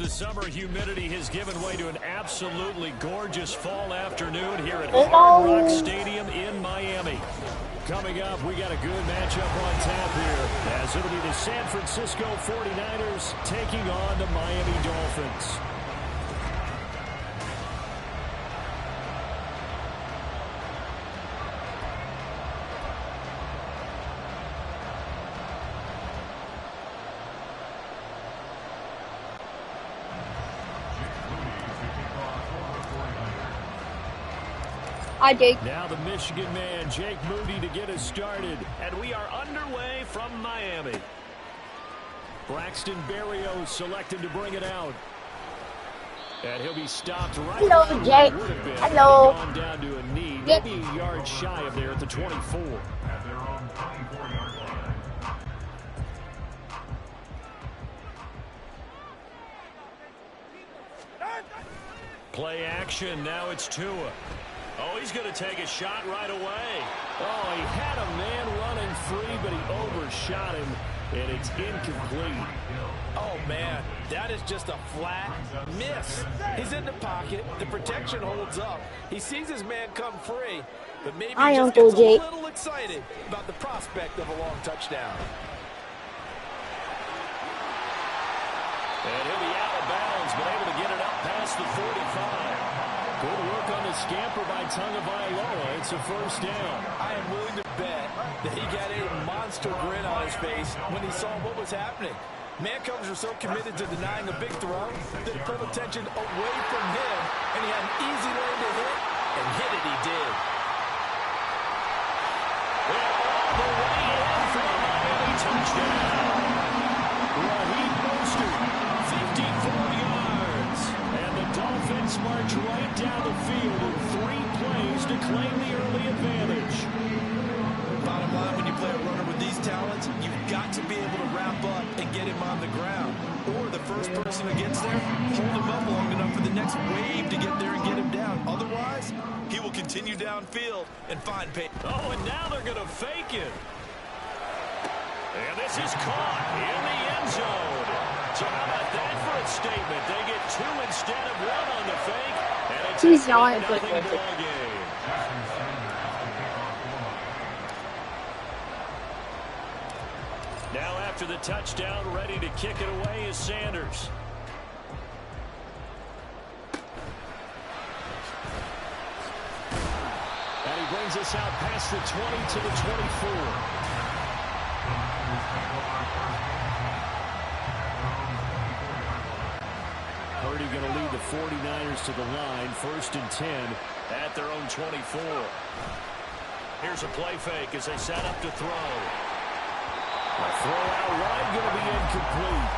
the summer humidity has given way to an absolutely gorgeous fall afternoon here at Hard Rock Stadium in Miami. Coming up, we got a good matchup on tap here, as it'll be the San Francisco 49ers taking on the Miami Dolphins. Hi, Jake. Now the Michigan man, Jake Moody, to get us started. And we are underway from Miami. Braxton Berrios selected to bring it out. And he'll be stopped right. Hello, Jake. Hello. Gone down to a knee, maybe a yard shy of there at the 24. Play action. Now it's Tua. Oh, he's going to take a shot right away. Oh, he had a man running free, but he overshot him, and it's incomplete. Oh, man, that is just a flat miss. He's in the pocket. The protection holds up. He sees his man come free, but maybe he just gets a little excited about the prospect of a long touchdown. And he'll be out of bounds, but able to get it up past the 45. Good work on the scamper by Tagovailoa. It's a first down. I am willing to bet that he got a monster grin on his face when he saw what was happening. Man coverage was so committed to denying a big throw that it pulled attention away from him, and he had an easy lane to hit, and hit it he did. And all the way in for a Miami touchdown. Raheem Mostert, 54 yards. And the Dolphins march right down the field in 3 plays to claim the early advantage. Bottom line, when you play a runner with these talents, you've got to be able to wrap up and get him on the ground. Or the first person who gets there, hold him up long enough for the next wave to get there and get him down. Otherwise, he will continue downfield and find pace. Oh, and now they're going to fake it. And this is caught in the end zone. So how about that for a statement? They get 2 instead of 1 on the fake. And it's a 3-0 ball game. Now after the touchdown, ready to kick it away is Sanders. And he brings us out past the 20 to the 24. Purdy going to lead the 49ers to the line, 1st and 10 at their own 24. Here's a play fake as they set up to throw. A throw out wide going to be incomplete.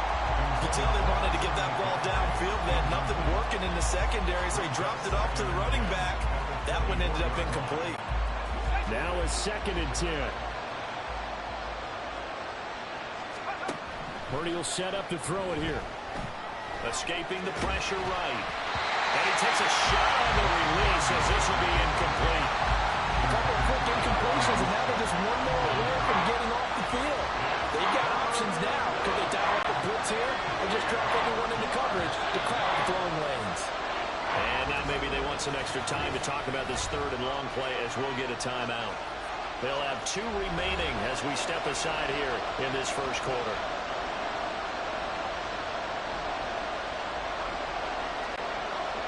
You tell they wanted to get that ball downfield. They had nothing working in the secondary, so he dropped it off to the running back. That one ended up incomplete. Now a 2nd and 10. Purdy will set up to throw it here. Escaping the pressure right. And he takes a shot on the release as this will be incomplete. A couple of quick incompletions, and now they're just one more away from getting off the field. They've got options now. Could they dial up the blitz here or just drop everyone into coverage to crowd the throwing lanes? And now maybe they want some extra time to talk about this 3rd and long play as we'll get a timeout. They'll have 2 remaining as we step aside here in this first quarter.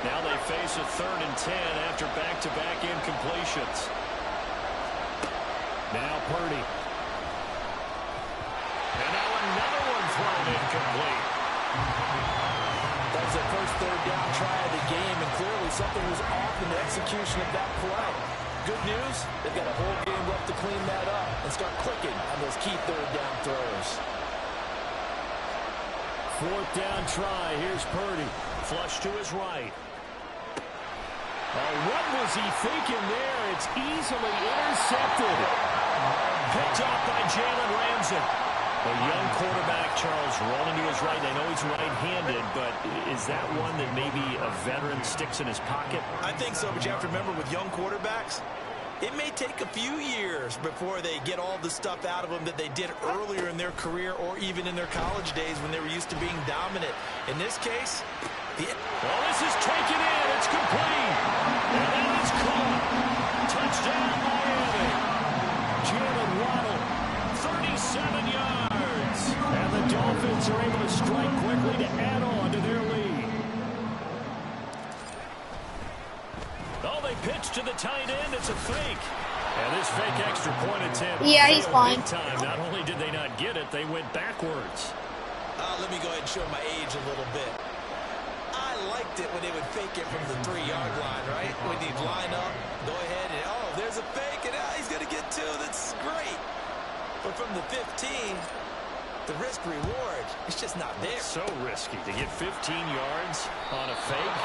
Now they face a 3rd and 10 after back-to-back incompletions. Now Purdy. And now another one thrown incomplete. That was their first 3rd down try of the game, and clearly something was off in the execution of that play. Good news, they've got a whole game left to clean that up and start clicking on those key 3rd down throws. 4th down try. Here's Purdy. Flush to his right. Oh, what was he thinking there? It's easily intercepted. Picked off by Jalen Ramsey. A young quarterback, Charles, rolling to his right. I know he's right-handed, but is that one that maybe a veteran sticks in his pocket? I think so, but you have to remember with young quarterbacks, It may take a few years before they get all the stuff out of them that they did earlier in their career or even in their college days when they were used to being dominant. In this case, well, this is taken in. It's complete. And then it's caught. Touchdown, Miami. Jalen Waddle, 37 yards. And the Dolphins are able to strike quickly to add on to their lead. Oh, they pitch to the tight end. It's a fake. And this fake extra point attempt. Yeah, he's fine. Big time. Not only did they not get it, they went backwards. Let me go ahead and show my age a little bit. I liked it when they would fake it from the 3-yard line, right? When he'd line up, go ahead, and there's a fake, and he's going to get 2. That's great. But from the 15, the risk-reward, it's just not there. So risky to get 15 yards on a fake.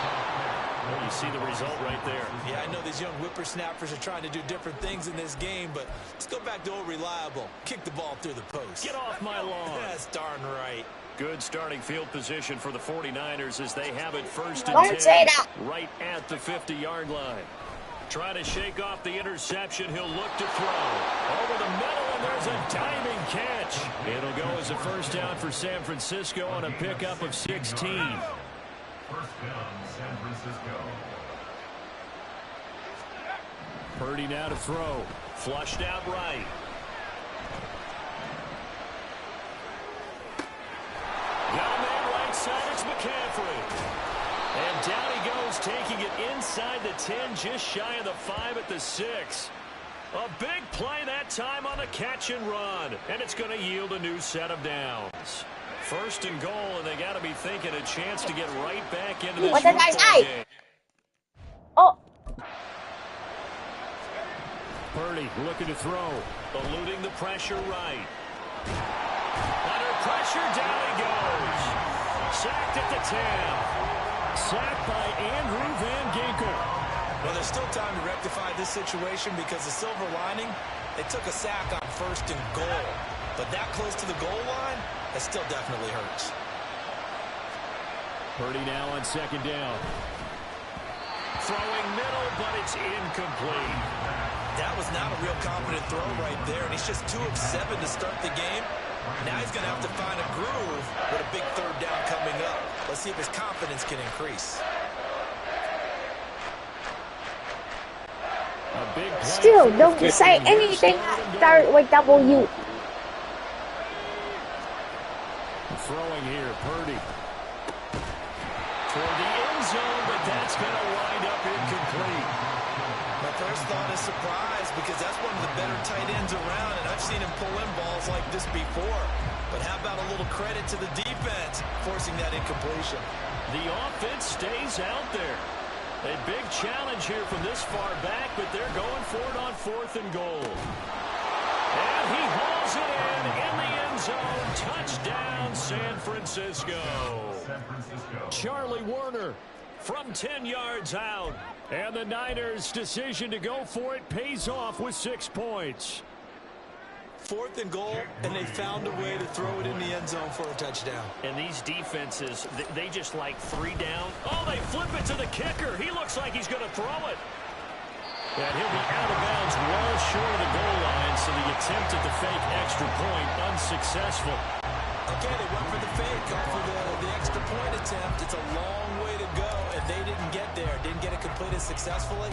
Well, you see the result right there. Yeah, I know these young whippersnappers are trying to do different things in this game, but let's go back to old reliable. Kick the ball through the post. Get off my lawn. That's darn right. Good starting field position for the 49ers as they have it first and Don't 10 say that. right at the 50-yard line. Trying to shake off the interception. He'll look to throw. Over the middle, and there's a diving catch. It'll go as a first down for San Francisco on a pickup of 16. First down, San Francisco. Purdy now to throw. Flushed out right. Got a man right side. It's McCaffrey. And down he goes, taking it inside the 10, just shy of the 5 at the 6. A big play that time on the catch and run. And it's going to yield a new set of downs. First and goal, and they got to be thinking a chance to get right back into this football game. Oh. Purdy looking to throw. Eluding the pressure right. Under pressure, down he goes. Sacked at the 10. Sacked by Andrew Van Ginkel. Well, there's still time to rectify this situation because the silver lining, they took a sack on first and goal. But that close to the goal line, that still definitely hurts. Purdy now on second down. Throwing middle, but it's incomplete. That was not a real confident throw right there, and he's just 2 of 7 to start the game. Now he's going to have to find a groove with a big third down coming up. Let's see if his confidence can increase. A big play. Still, don't say anything that start with W. Throwing here, Purdy. Toward the end zone, but that's going to wind up incomplete. My first thought is surprise because that's one of the better tight ends around, and I've seen him pull in balls like this before. But how about a little credit to the defense forcing that incompletion? The offense stays out there. A big challenge here from this far back, but they're going for it on 4th and goal. And he hauls it in the end zone. Touchdown, San Francisco. Charlie Warner from 10 yards out. And the Niners' decision to go for it pays off with 6 points. 4th and goal, and they found a way to throw it in the end zone for a touchdown. And these defenses, they just like 3 down. Oh, they flip it to the kicker. He looks like he's going to throw it. And he'll be out of bounds well short of the goal line, so the attempt at the fake extra point unsuccessful. Okay, they went for the fake, off for the extra point attempt. It's a long way to go, and they didn't get there. Didn't get it completed successfully.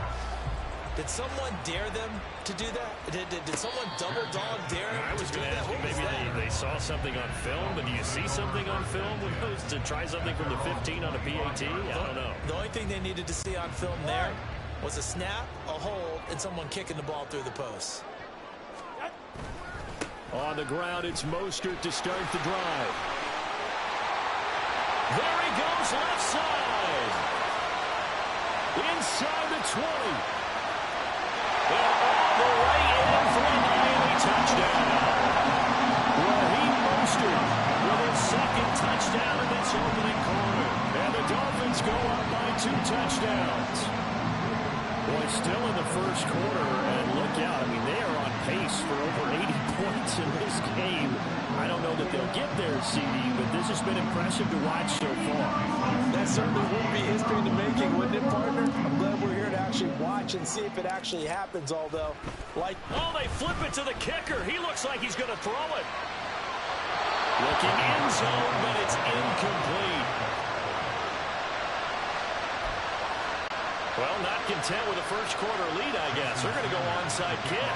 Did someone dare them to do that? Did someone double dog dare them I was to do going to that? ask you, maybe they saw something on film, but do you see something on film to try something from the 15 on a PAT? I don't know. The only thing they needed to see on film there was a snap, a hold, and someone kicking the ball through the post. On the ground, it's Mostert to start the drive. There he goes, left side. Inside the 20. And all the way in for a Miami touchdown. Raheem Mostert with his 2nd touchdown in this opening quarter. And the Dolphins go up by 2 touchdowns. Boy, still in the first quarter, and look out. I mean, they are on pace for over 80 points in this game. I don't know that they'll get there, CD, but this has been impressive to watch so far. That certainly would be history in the making, wouldn't it, partner? I'm glad we're here to actually watch and see if it actually happens, although, like... Oh, they flip it to the kicker. He looks like he's going to throw it. Looking in zone, but it's incomplete. Well, not content with a first quarter lead, I guess. They're going to go onside kick.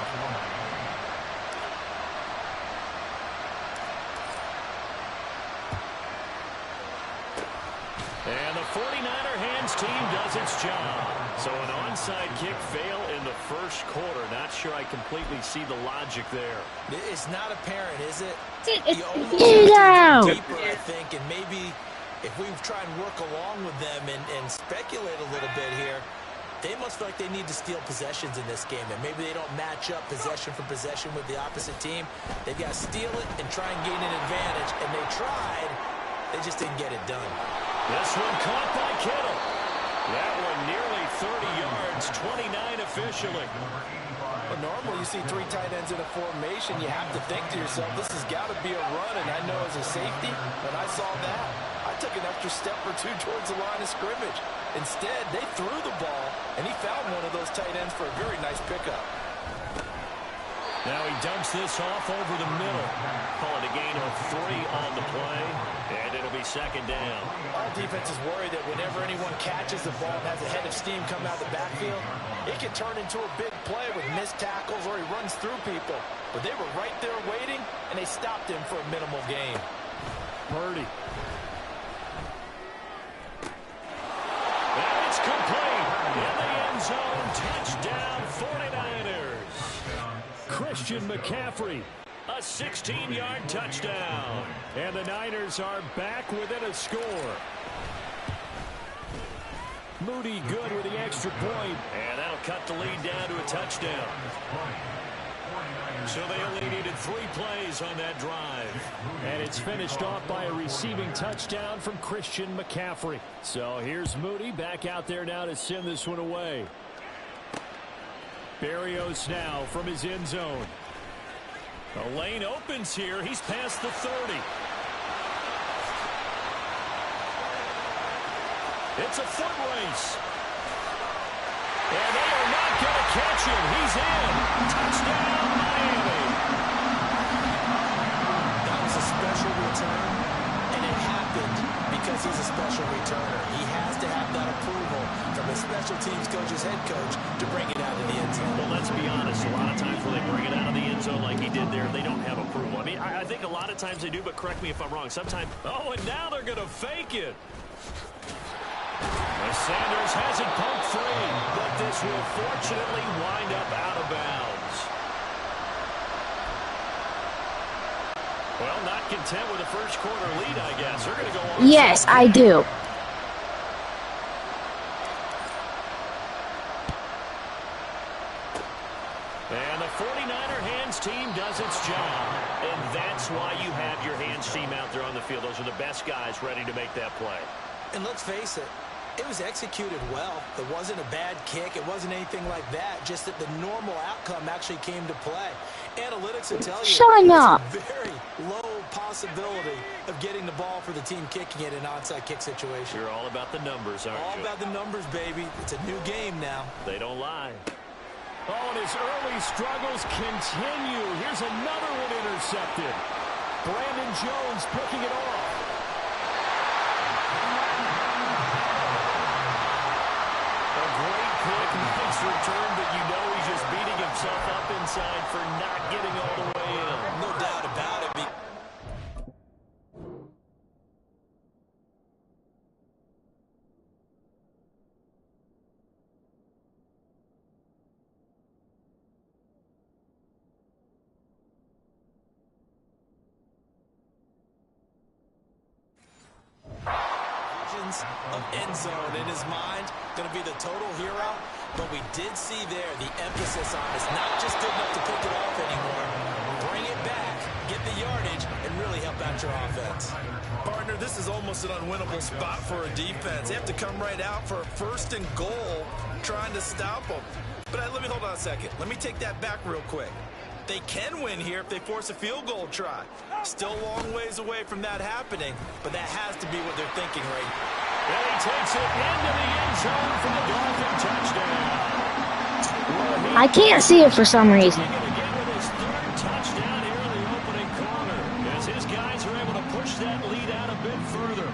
And the 49er hands team does its job. So an onside kick fail in the first quarter. Not sure I completely see the logic there. It's not apparent, is it? Get out! Deeper, I think, and maybe if we try and work along with them and speculate a little bit here, they must feel like they need to steal possessions in this game, and maybe they don't match up possession for possession with the opposite team. They've got to steal it and try and gain an advantage, and they tried. They just didn't get it done. This one caught by Kittle. That one nearly 30 yards, 29 officially. Well, normally you see three tight ends in a formation, you have to think to yourself, this has got to be a run, and I know as a safety, when I saw that, I took an extra step or two towards the line of scrimmage. Instead, they threw the ball, and he found one of those tight ends for a very nice pickup. Now he dumps this off over the middle. Call it a gain of 3 on the play, and it'll be second down. Our defense is worried that whenever anyone catches the ball and has a head of steam coming out of the backfield, it can turn into a big play with missed tackles or he runs through people. But they were right there waiting, and they stopped him for a minimal gain. Purdy. And it's complete. In the end zone, touchdown 49ers. Christian McCaffrey, a 16-yard touchdown. And the Niners are back within a score. Moody good with the extra point. And that'll cut the lead down to a touchdown. So they only needed 3 plays on that drive. And it's finished off by a receiving touchdown from Christian McCaffrey. So here's Moody back out there now to send this one away. Berrios now from his end zone. The lane opens here. He's past the 30. It's a foot race. And they are not going to catch him. He's in. Touchdown, Miami. That was a special return, and it happened because he's a special returner. He has to have that approval from his special teams coach's head coach to bring it out of the end zone. Well, let's be honest. A lot of times when they bring it out of the end zone like he did there, they don't have approval. I mean, I think a lot of times they do, but correct me if I'm wrong. Sometimes, oh, and now they're going to fake it. Sanders has it pumped free, but this will fortunately wind up out of bounds. Well, not content with a first quarter lead, I guess. They're going to go on. Yes, I do. And the 49er hands team does its job. And that's why you have your hands team out there on the field. Those are the best guys ready to make that play. And let's face it, it was executed well. It wasn't a bad kick. It wasn't anything like that. Just that the normal outcome actually came to play. Analytics will tell you Shut up. it's a very low possibility of getting the ball for the team kicking it in an onside kick situation. You're all about the numbers, aren't you? All about the numbers, baby. It's a new game now. They don't lie. Oh, and his early struggles continue. Here's another one intercepted. Brandon Jones picking it off. Nice return, but you know he's just beating himself up inside for not getting all the way in. No doubt about it. Of end zone in his mind, going to be the total hero, but we did see there the emphasis on is not just good enough to pick it off anymore. Bring it back, get the yardage, and really help out your offense. Partner, this is almost an unwinnable spot for a defense. They have to come right out for a 1st and goal, trying to stop them. But let me hold on a second. Let me take that back real quick. They can win here if they force a field goal try. Still a long ways away from that happening, but that has to be what they're thinking right now. And he takes it into the end zone for the Dolphin touchdown. I can't see it for some reason. Again with his third touchdown here in the opening quarter, as his guys are able to push that lead out a bit further.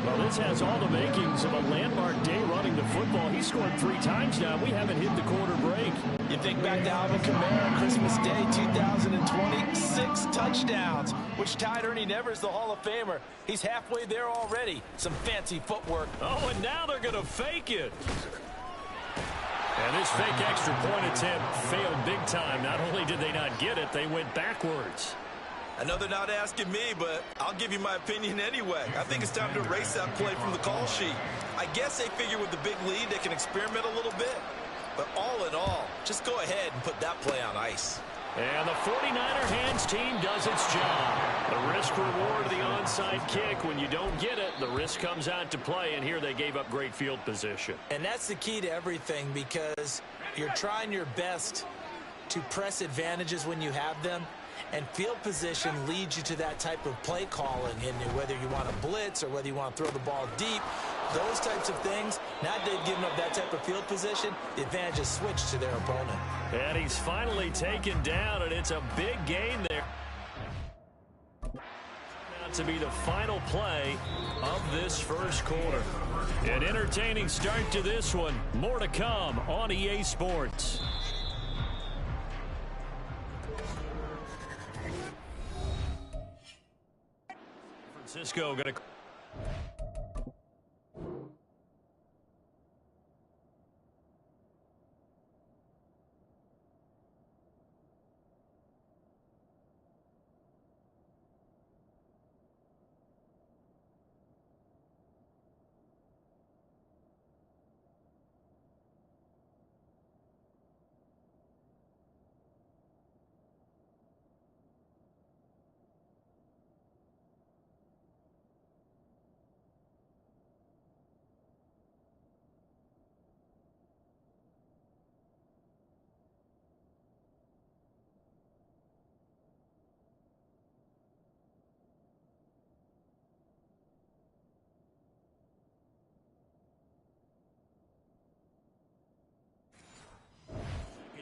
Well, this has all the makings of a landmark day running the football. He scored 3 times now. We haven't hit the quarter break. You think back to Alvin Kamara, Christmas Day 2020, 6 touchdowns, which tied Ernie Nevers, the Hall of Famer. He's halfway there already. Some fancy footwork. Oh, and now they're going to fake it. And this fake extra point attempt failed big time. Not only did they not get it, they went backwards. I know they're not asking me, but I'll give you my opinion anyway. I think it's time to erase that play from the call sheet. I guess they figure with the big lead they can experiment a little bit. But all in all, just go ahead and put that play on ice. And the 49er hands team does its job. The risk reward of the onside kick. When you don't get it, the risk comes out to play, and here they gave up great field position. And that's the key to everything, because you're trying your best to press advantages when you have them. And field position leads you to that type of play calling, and whether you want to blitz or whether you want to throw the ball deep, those types of things. Now they've given up that type of field position, the advantage is switched to their opponent. And he's finally taken down, and it's a big gain there. Now to be the final play of this first quarter. An entertaining start to this one. More to come on EA Sports. Francisco going to...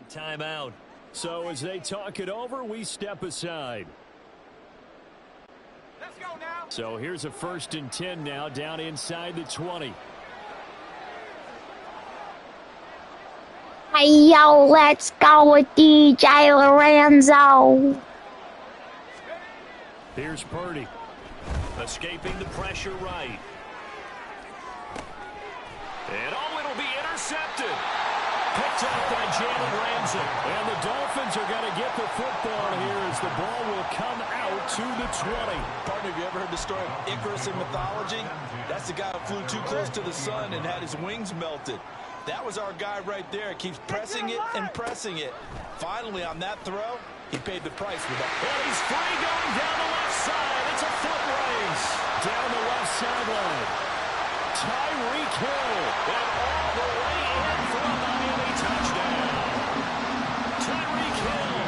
Timeout. So as they talk it over, we step aside. Let's go now. So here's a 1st and 10 now, down inside the 20. Hey, yo, let's go with DJ Lorenzo. Here's Purdy. Escaping the pressure right. And it'll be intercepted. Picked up by Jalen Ramsey. And the Dolphins are going to get the football here as the ball will come out to the 20. Partner, have you ever heard the story of Icarus in mythology? That's the guy who flew too close to the sun and had his wings melted. That was our guy right there. Keeps pressing it and pressing it. Finally, on that throw, he paid the price with that. And he's free going down the left side. It's a foot race. Down the left sideline. Tyreek Hill. And all the way in for a Miami touchdown. Tyreek Hill.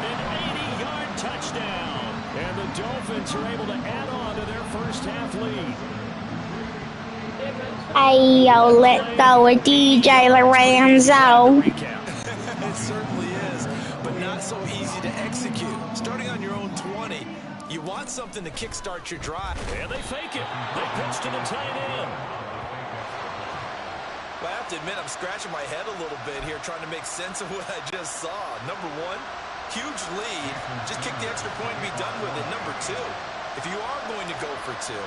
An 80-yard touchdown. And the Dolphins are able to add on to their first half lead. Hey, yo, let's go with DJ Lorenzo. It certainly is, but not so easy to execute. Starting on your own 20, you want something to kickstart your drive. And they fake it. They pitch to the tight end. Well, I have to admit, I'm scratching my head a little bit here trying to make sense of what I just saw. Number one, huge lead. Just kick the extra point and be done with it. Number two, if you are going to go for two,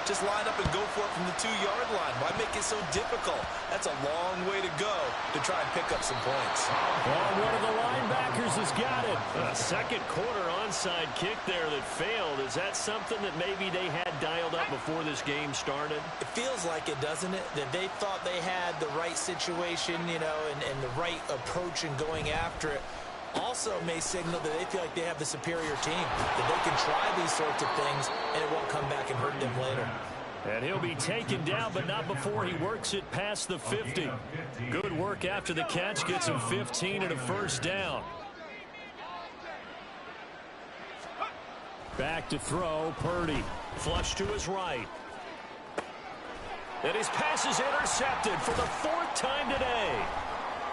just line up and go for it from the 2-yard line. Why make it so difficult? That's a long way to go to try and pick up some points. Well, one of the linebackers has got it. A second quarter onside kick there that failed. Is that something that maybe they had dialed up before this game started? It feels like it, doesn't it? That they thought they had the right situation, you know, and the right approach in going after it. Also may signal that they feel like they have the superior team, that they can try these sorts of things, and it won't come back and hurt them later. And he'll be taken down, but not before he works it past the 50. Good work after the catch, gets him 15 and a first down. Back to throw, Purdy. Flush to his right. And his pass is intercepted for the 4th time today.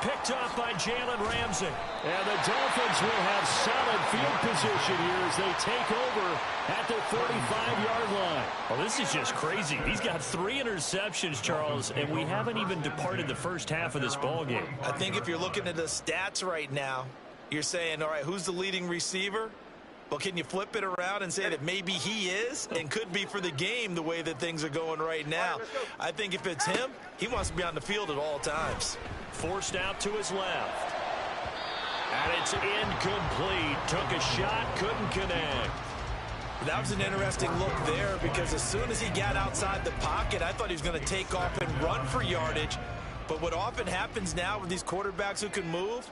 picked up by Jalen Ramsey. And the Dolphins will have solid field position here as they take over at their 45-yard line. Well, this is just crazy. He's got 3 interceptions, Charles, and we haven't even departed the first half of this ballgame. I think if you're looking at the stats right now, you're saying, all right, who's the leading receiver? Well, can you flip it around and say that maybe he is and could be for the game the way that things are going right now? I think if it's him, he wants to be on the field at all times. Forced out to his left. And it's incomplete. Took a shot, couldn't connect. That was an interesting look there because as soon as he got outside the pocket, I thought he was going to take off and run for yardage. But what often happens now with these quarterbacks who can move,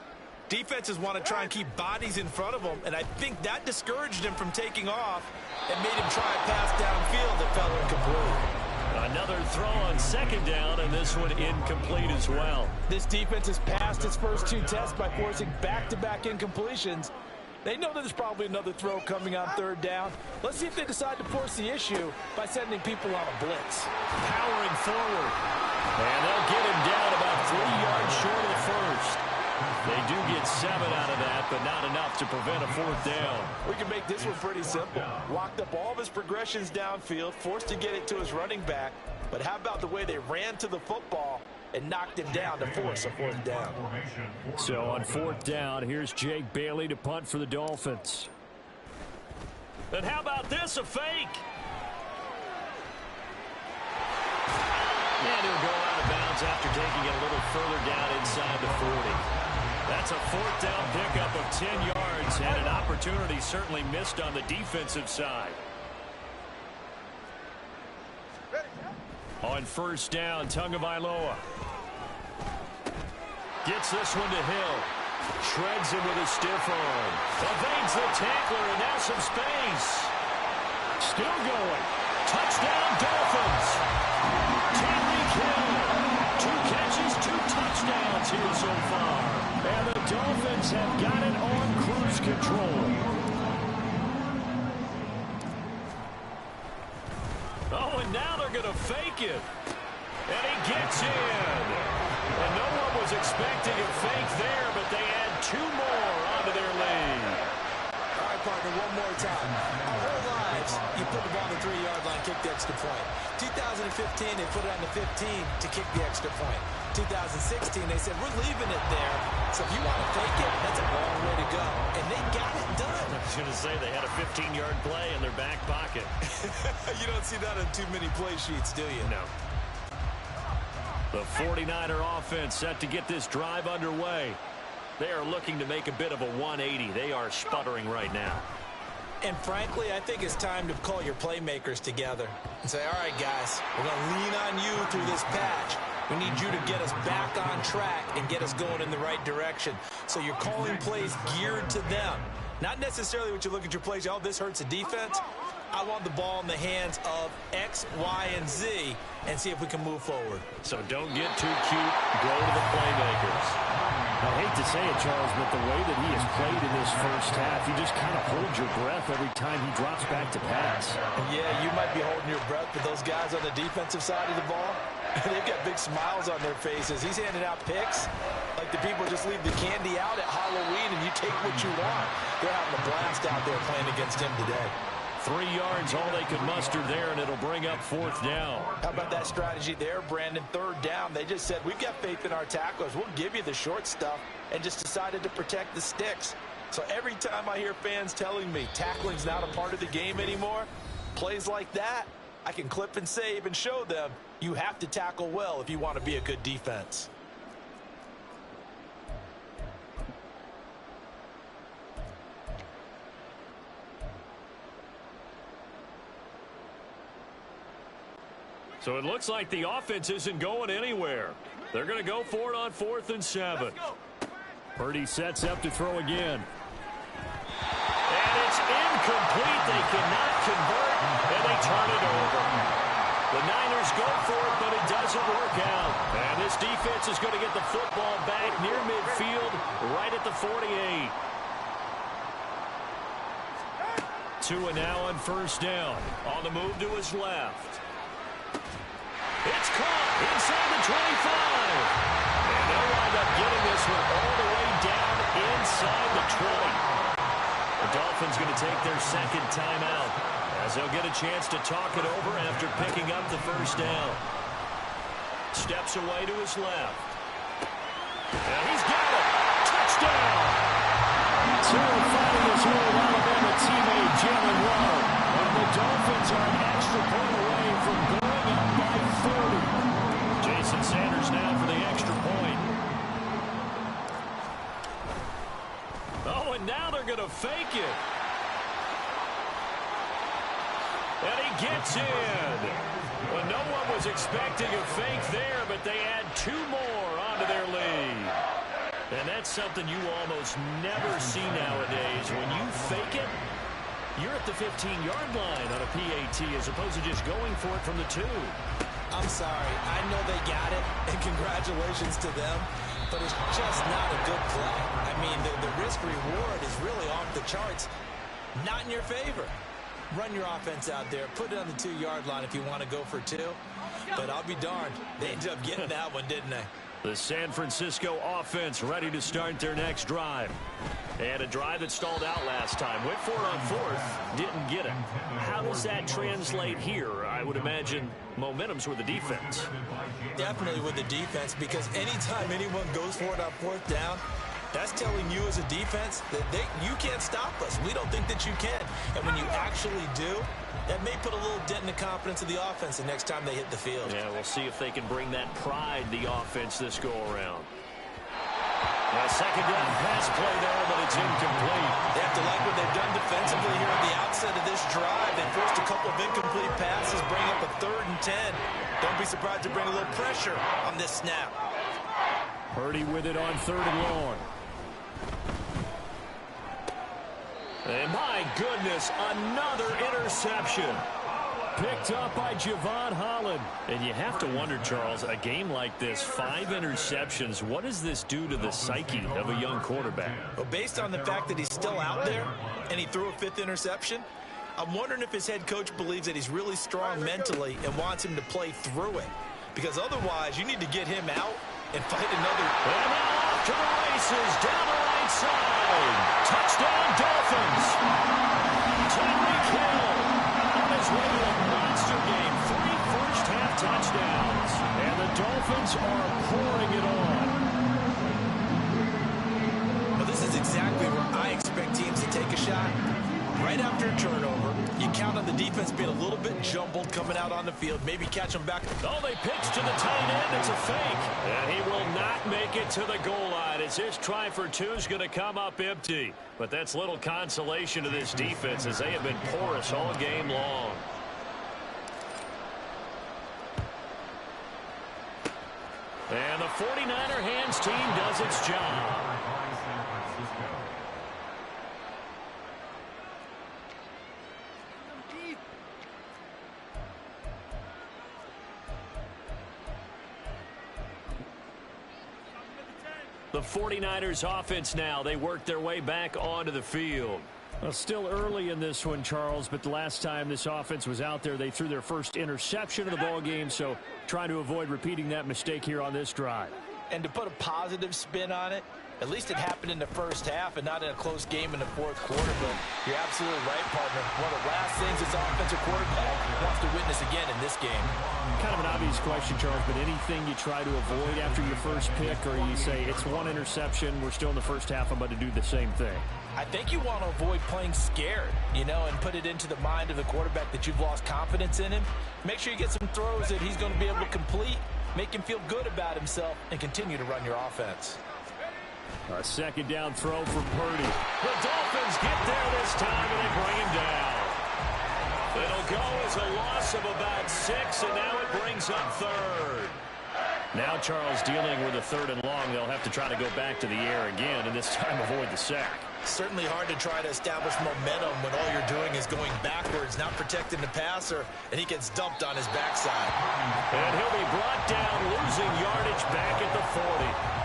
defenses want to try and keep bodies in front of them, and I think that discouraged him from taking off and made him try a pass downfield that fell incomplete. Another throw on second down, and this one incomplete as well. This defense has passed its first 2 tests by forcing back-to-back incompletions. They know that there's probably another throw coming on third down. Let's see if they decide to force the issue by sending people on a blitz. Powering forward. And they'll get him down about 3 yards short of the first. They do get 7 out of that, but not enough to prevent a 4th down. We can make this one pretty simple. Walked up all of his progressions downfield, forced to get it to his running back. But how about the way they ran to the football and knocked him down to force a 4th down? So on 4th down, here's Jake Bailey to punt for the Dolphins. And how about this, a fake? And he'll go out of bounds after taking it a little further down inside the 40. That's a 4th down pickup of 10 yards and an opportunity certainly missed on the defensive side. On 1st down, Tagovailoa gets this one to Hill. Shreds him with a stiff arm. Evades the tackler and now some space. Still going. Touchdown Dolphins. Tyreek Hill. 2 catches, 2 touchdowns here so far. And the Dolphins have got it on cruise control. Oh, and now they're going to fake it. And he gets in. And no one was expecting a fake there, but they add 2 more onto their lead. All right, partner, one more time. Our whole lives, you put the ball on the 3-yard line, kick the extra point. 2015, they put it on the 15 to kick the extra point. 2016, they said, we're leaving it there. So if you want to fake it, that's a long way to go. And they got it done. I was going to say they had a 15-yard play in their back pocket. You don't see that on too many play sheets, do you? No. The 49er offense set to get this drive underway. They are looking to make a bit of a 180. They are sputtering right now. And frankly, I think it's time to call your playmakers together and say, all right, guys, we're going to lean on you through this patch. We need you to get us back on track and get us going in the right direction. So you're calling plays geared to them. Not necessarily what you look at your plays, oh, this hurts the defense. I want the ball in the hands of X, Y, and Z and see if we can move forward. So don't get too cute. Go to the playmakers. I hate to say it, Charles, but the way that he has played in this first half, you just kind of hold your breath every time he drops back to pass. Yeah, you might be holding your breath, but those guys on the defensive side of the ball, they've got big smiles on their faces. He's handing out picks like the people just leave the candy out at Halloween and you take what you want. They're having a blast out there playing against him today. 3 yards, all they could muster there, and it'll bring up 4th down. How about that strategy there, Brandon? 3rd down. They just said, we've got faith in our tacklers. We'll give you the short stuff, and just decided to protect the sticks. So every time I hear fans telling me tackling's not a part of the game anymore, plays like that, I can clip and save and show them you have to tackle well if you want to be a good defense. So it looks like the offense isn't going anywhere. They're going to go for it on 4th and 7. Purdy sets up to throw again. And it's incomplete. They cannot convert, and they turn it over. The Niners go for it, but it doesn't work out. And this defense is going to get the football back near midfield, right at the 48. Tua now on 1st down. On the move to his left. It's caught inside the 25. And they'll wind up getting this Detroit. The Dolphins going to take their second timeout as they'll get a chance to talk it over after picking up the first down. Steps away to his left. And he's got it. Touchdown. Fighting his old Alabama teammate Jalen Waddle. And the Dolphins are an extra point away from going up by 40. Jason Sanders now for the extra point. Oh, and now they're going to fake it. And he gets in. Well, no one was expecting a fake there, but they add 2 more onto their lead. And that's something you almost never see nowadays. When you fake it, you're at the 15-yard line on a PAT as opposed to just going for it from the 2. I'm sorry. I know they got it, and congratulations to them, but it's just not a good play. I mean, the risk-reward is really off the charts. Not in your favor. Run your offense out there. Put it on the 2-yard line if you want to go for 2. But I'll be darned. They ended up getting that one, didn't they? The San Francisco offense ready to start their next drive. And a drive that stalled out last time. Went for it on 4th. Didn't get it. How does that translate here? I would imagine momentum's with the defense. Definitely with the defense, because anytime anyone goes for it on 4th down, that's telling you as a defense that you can't stop us. We don't think that you can. And when you actually do, that may put a little dent in the confidence of the offense the next time they hit the field. Yeah, we'll see if they can bring that pride, the offense, this go-around. A second down pass play there, but it's incomplete. They have to like what they've done defensively here at the outset of this drive. They forced a couple of incomplete passes, bring up a 3rd and 10. Don't be surprised to bring a little pressure on this snap. Purdy with it on 3rd and long. And my goodness, another interception. Picked up by Javon Holland. And you have to wonder, Charles, a game like this, 5 interceptions, what does this do to the psyche of a young quarterback? Well, based on the fact that he's still out there and he threw a 5th interception, I'm wondering if his head coach believes that he's really strong mentally and wants him to play through it. Because otherwise, you need to get him out and fight another. And now off to the races, down the right side. Touchdown, Dolphins. Tyreek Hill on his way to a monster game. 3 first-half touchdowns. And the Dolphins are pouring it on. Well, this is exactly where I expect teams to take a shot. Right after a turnover, you count on the defense being a little bit jumbled coming out on the field, maybe catch them back. Oh, they pitch to the tight end. It's a fake. And he will not make it to the goal line as his try for 2 is going to come up empty. But that's little consolation to this defense as they have been porous all game long. And the 49er hands team does its job. The 49ers offense now, they work their way back onto the field. Well, still early in this one, Charles, but the last time this offense was out there, they threw their first interception of the ball game, so trying to avoid repeating that mistake here on this drive. And to put a positive spin on it, at least it happened in the first half and not in a close game in the 4th quarter. But you're absolutely right, partner. One of the last things this offensive quarterback wants to witness again in this game. Kind of an obvious question, Charles, but anything you try to avoid after your first pick, or you say it's 1 interception, we're still in the first half, I'm about to do the same thing? I think you want to avoid playing scared, and put it into the mind of the quarterback that you've lost confidence in him. Make sure you get some throws that he's going to be able to complete, make him feel good about himself, and continue to run your offense. A second down throw for Purdy. The Dolphins get there this time, and they bring him down. It'll go as a loss of about 6, and now it brings up 3rd. Now Charles dealing with a 3rd and long. They'll have to try to go back to the air again, and this time avoid the sack. Certainly hard to try to establish momentum when all you're doing is going backwards, not protecting the passer, and he gets dumped on his backside. And he'll be brought down, losing yardage back at the 40.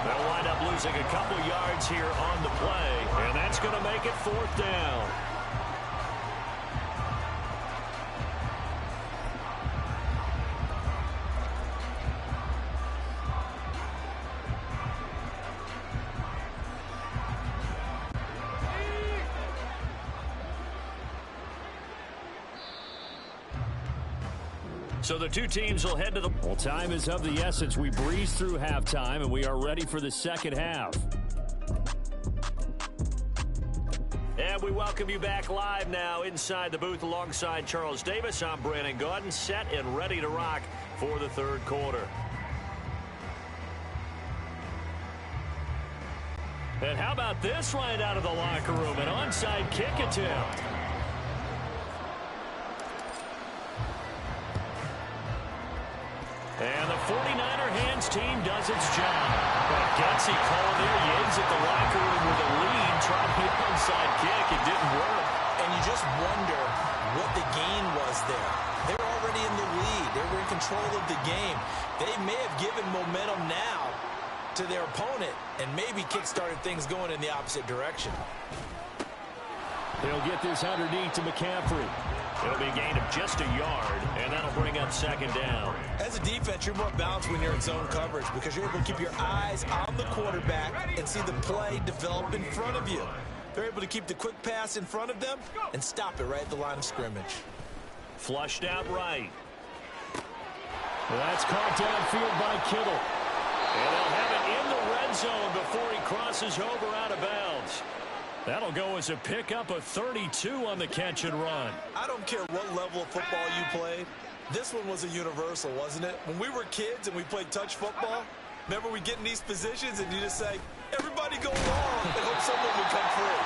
They'll wind up losing a couple yards here on the play, and that's going to make it 4th down. So the two teams will head to the... Well, time is of the essence. We breeze through halftime, and we are ready for the second half. And we welcome you back live now inside the booth alongside Charles Davis. I'm Brandon Gaudin, set and ready to rock for the third quarter. And how about this right out of the locker room? An onside kick attempt. And the 49er hands team does its job. A gutsy call there. You exit the locker room with a lead. Tried the onside kick. It didn't work. And you just wonder what the gain was there. They're already in the lead. They were in control of the game. They may have given momentum now to their opponent and maybe kick-started things going in the opposite direction. They'll get this underneath to McCaffrey. It'll be a gain of just a yard, and that'll bring up second down. As a defense, you're more balanced when you're in zone coverage because you're able to keep your eyes on the quarterback and see the play develop in front of you. They're able to keep the quick pass in front of them and stop it right at the line of scrimmage. Flushed out right. Well, that's caught downfield by Kittle. And they'll have it in the red zone before he crosses over out of bounds. That'll go as a pickup of 32 on the catch and run. I don't care what level of football you played. This one was a universal, wasn't it? When we were kids and we played touch football, remember we get in these positions and you just say, everybody go long and hope someone will come free.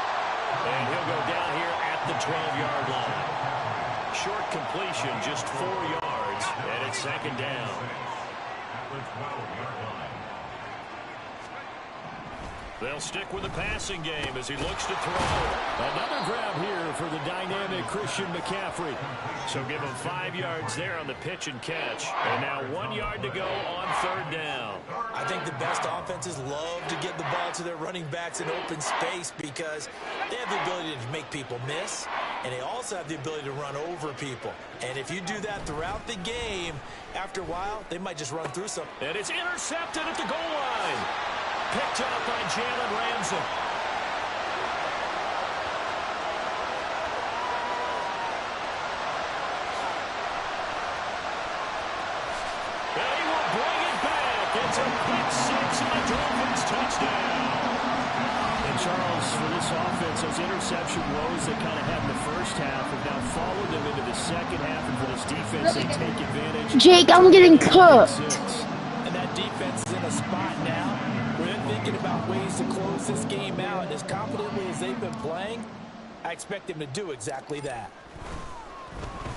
And he'll go down here at the 12-yard line. Short completion, just 4 yards, and it's second down. At the 12-yard line. They'll stick with the passing game as he looks to throw. Another grab here for the dynamic Christian McCaffrey. So give him 5 yards there on the pitch and catch. And now 1 yard to go on third down. I think the best offenses love to get the ball to their running backs in open space because they have the ability to make people miss, and they also have the ability to run over people. And if you do that throughout the game, after a while, they might just run through some. And it's intercepted at the goal line. Picked up by Jalen Ramsey. And he will bring it back. It's a pick six and a Dolphins touchdown. And Charles, for this offense, those interception woes they kind of had in the first half have now followed them into the second half. And for this defense, they take advantage. Jake, I'm getting cooked. And that defense is in a spot now where they're thinking about ways to close this game out. As confidently as they've been playing, I expect them to do exactly that.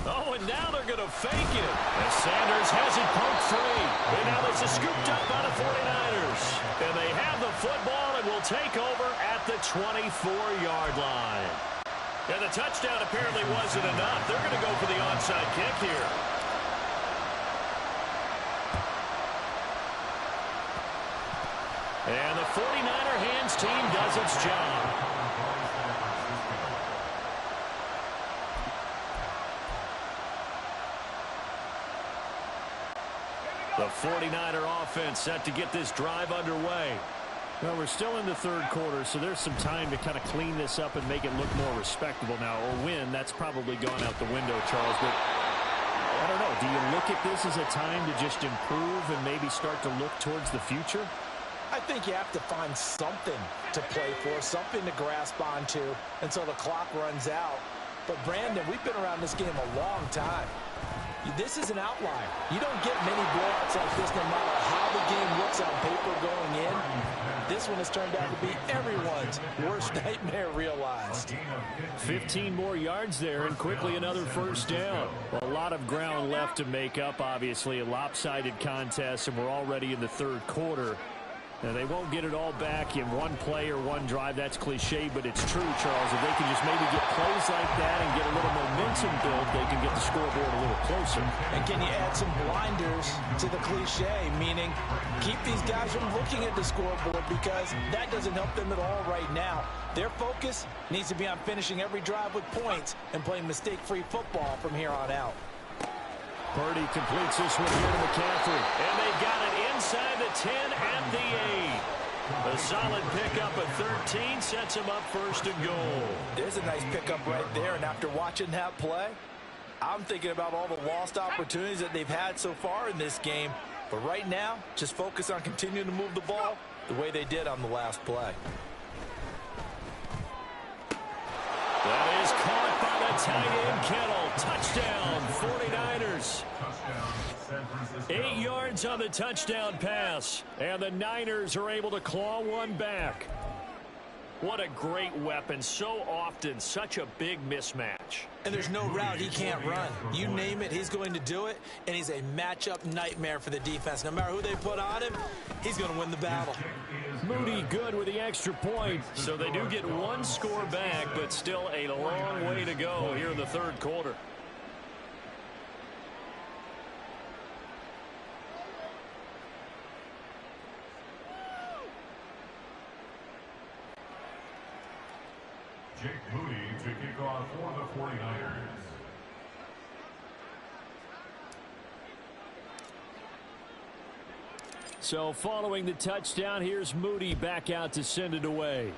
Oh, and now they're going to fake it. As Sanders has it poked free. And now this is scooped up by the 49ers. And they have the football and will take over at the 24-yard line. And the touchdown apparently wasn't enough. They're going to go for the onside kick here. And the 49er hands team does its job. The 49er offense set to get this drive underway. Well, we're still in the third quarter, so there's some time to kind of clean this up and make it look more respectable now. Or win, that's probably gone out the window, Charles. But I don't know. Do you look at this as a time to just improve and maybe start to look towards the future? I think you have to find something to play for, something to grasp onto until the clock runs out. But, Brandon, we've been around this game a long time. This is an outlier. You don't get many blowouts like this no matter how the game looks on paper going in. This one has turned out to be everyone's worst nightmare realized. 15 more yards there and quickly another first down. A lot of ground left to make up, obviously. A lopsided contest, and we're already in the third quarter. Now, they won't get it all back in one play or one drive. That's cliche, but it's true, Charles. If they can just maybe get plays like that and get a little momentum built, they can get the scoreboard a little closer. And can you add some blinders to the cliche, meaning keep these guys from looking at the scoreboard because that doesn't help them at all right now. Their focus needs to be on finishing every drive with points and playing mistake-free football from here on out. Purdy completes this one here to McCaffrey. And they've got it inside the 10 and the 8. A solid pickup of 13 sets him up first and goal. There's a nice pickup right there, and after watching that play, I'm thinking about all the lost opportunities that they've had so far in this game. But right now, just focus on continuing to move the ball the way they did on the last play. That is caught by the tight end, Kittle. Touchdown, 49ers. 8 yards on the touchdown pass, and the Niners are able to claw one back. What a great weapon. So often, such a big mismatch. And there's no route he can't run. You name it, he's going to do it, and he's a matchup nightmare for the defense. No matter who they put on him, he's going to win the battle. Moody good with the extra point, so they do get one score back, but still a long way to go here in the third quarter. Jake Moody to kick off for the 49ers. So following the touchdown, here's Moody back out to send it away.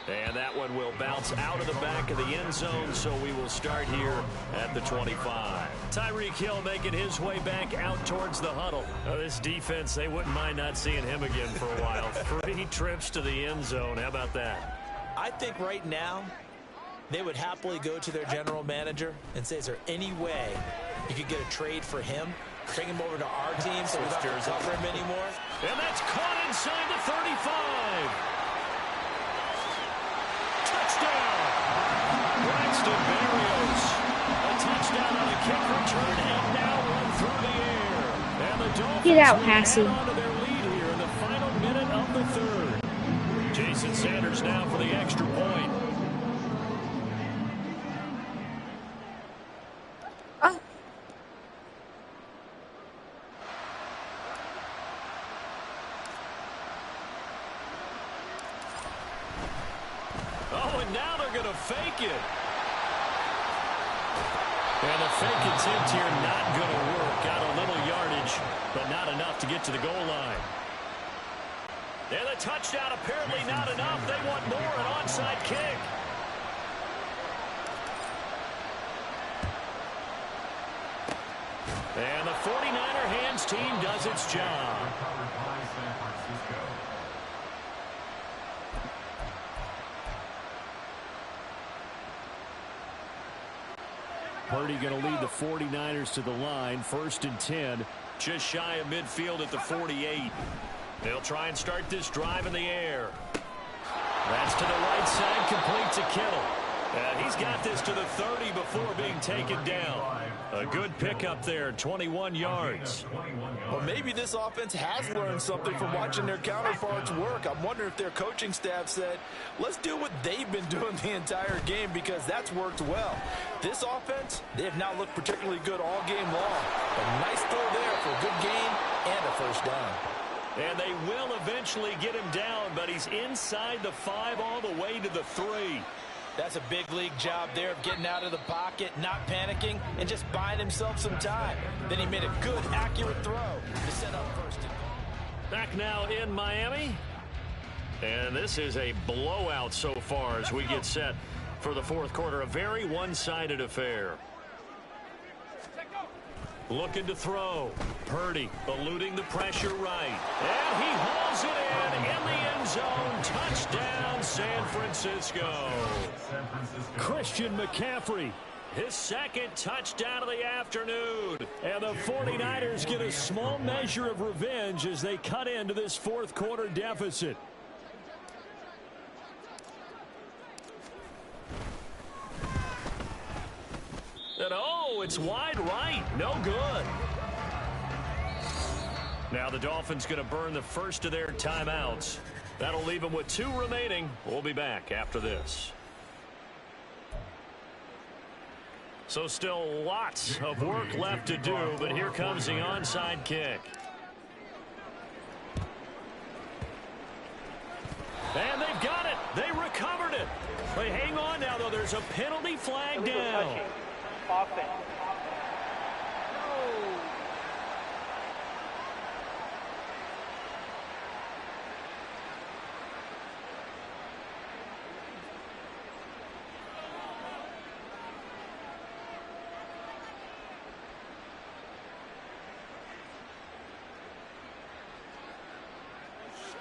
And that one will bounce out of the back of the end zone, so we will start here at the 25. Tyreek Hill making his way back out towards the huddle. This defense, they wouldn't mind not seeing him again for a while. 3 trips to the end zone. How about that? I think right now they would happily go to their general manager and say, is there any way you could get a trade for him? Bring him over to our team so we don't have to cover him anymore. And that's caught inside the 35. Touchdown! Braxton Berrios. A touchdown on a kick return and now one through the air. And the Dolphins Get out, Passy. add on to their lead here in the final minute of the third. Jason Sanders now for the extra point. Oh. Oh, and now they're going to fake it. And the fake attempt here not going to work. Got a little yardage, but not enough to get to the goal line. And the touchdown apparently not enough. They want more, an onside kick. And the 49er hands team does its job. Purdy going to lead the 49ers to the line. 1st and 10. Just shy of midfield at the 48. They'll try and start this drive in the air. That's to the right side, complete to Kittle. And he's got this to the 30 before being taken down. A good pickup there, 21 yards. Well, maybe this offense has learned something from watching their counterparts work. I'm wondering if their coaching staff said, let's do what they've been doing the entire game, because that's worked well. This offense, they have not looked particularly good all game long. A nice throw there for a good gain and a first down. And they will eventually get him down, but he's inside the 5 all the way to the 3. That's a big league job there of getting out of the pocket, not panicking, and just buying himself some time. Then he made a good, accurate throw to set up first. Back now in Miami. And this is a blowout so far as we get set for the fourth quarter. A very one-sided affair. Looking to throw. Purdy eluding the pressure right. And he hauls it in the end zone. Touchdown, San Francisco. Christian McCaffrey, his 2nd touchdown of the afternoon. And the 49ers get a small measure of revenge as they cut into this fourth quarter deficit. And oh, it's wide right. No good. Now the Dolphins going to burn the first of their timeouts. That'll leave them with 2 remaining. We'll be back after this. So still lots of work left to do, but here comes the onside kick. And they've got it. They recovered it. But hang on now, though. There's a penalty flag down. Offense.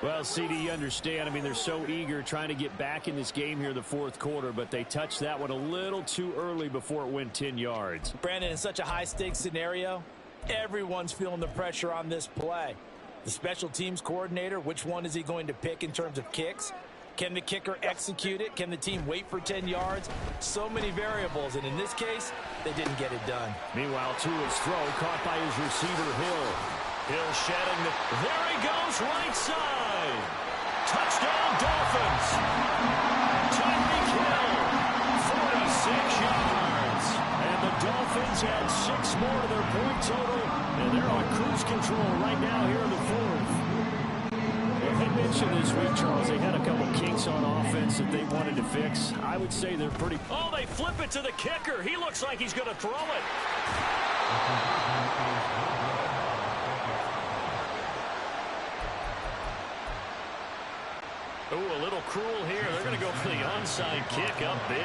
Well, CD, you understand. I mean, they're so eager trying to get back in this game here in the fourth quarter, but they touched that one a little too early before it went 10 yards. Brandon, in such a high-stakes scenario, everyone's feeling the pressure on this play. The special teams coordinator, which one is he going to pick in terms of kicks? Can the kicker execute it? Can the team wait for 10 yards? So many variables, and in this case, they didn't get it done. Meanwhile, Tua's throw caught by his receiver, Hill. Hill shedding the... There he goes, right side. Touchdown, Dolphins. Tyreek Hill, 46 yards. And the Dolphins had 6 more to their point total, and they're on cruise control right now here in the fourth. Well, they mentioned this week, Charles, they had a couple kinks on offense that they wanted to fix. I would say they're pretty... Oh, they flip it to the kicker. He looks like he's going to throw it. Oh, a little cruel here. They're going to go for the onside kick up big.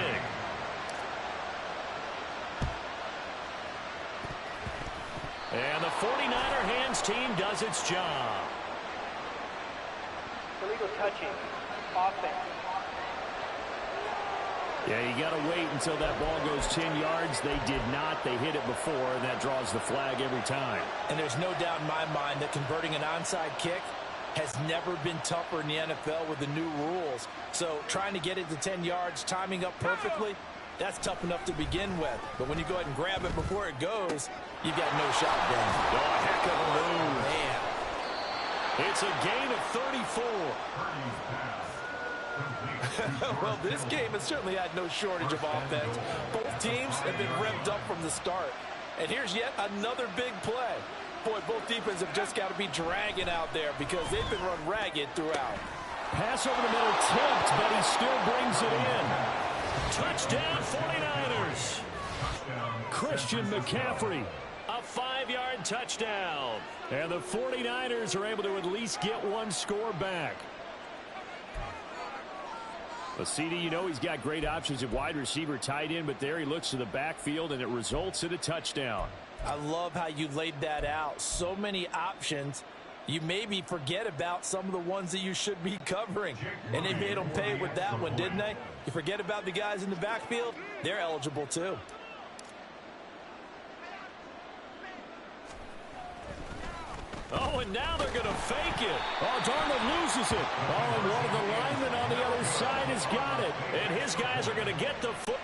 And the 49er hands team does its job. Illegal touching. Offense. Yeah, you got to wait until that ball goes 10 yards. They did not. They hit it before, and that draws the flag every time. And there's no doubt in my mind that converting an onside kick has never been tougher in the NFL with the new rules. So trying to get it to 10 yards, timing up perfectly, that's tough enough to begin with. But when you go ahead and grab it before it goes, you've got no shot then. Oh, heck of a move. Man. It's a gain of 34. Well, this game has certainly had no shortage of offense. Both teams have been revved up from the start. And here's yet another big play. Boy, both defenses have just got to be dragging out there because they've been run ragged throughout. Pass over the middle tipped, but he still brings it in. Touchdown, 49ers. Christian McCaffrey. A 5-yard touchdown. And the 49ers are able to at least get one score back. Well, CD, you know he's got great options at wide receiver, tight end, but there he looks to the backfield, and it results in a touchdown. I love how you laid that out. So many options. You maybe forget about some of the ones that you should be covering. And they made them pay with that one, didn't they? You forget about the guys in the backfield, they're eligible too. Oh, and now they're going to fake it. Oh, Darnold loses it. Oh, and one of the linemen on the other side has got it. And his guys are going to get the foot.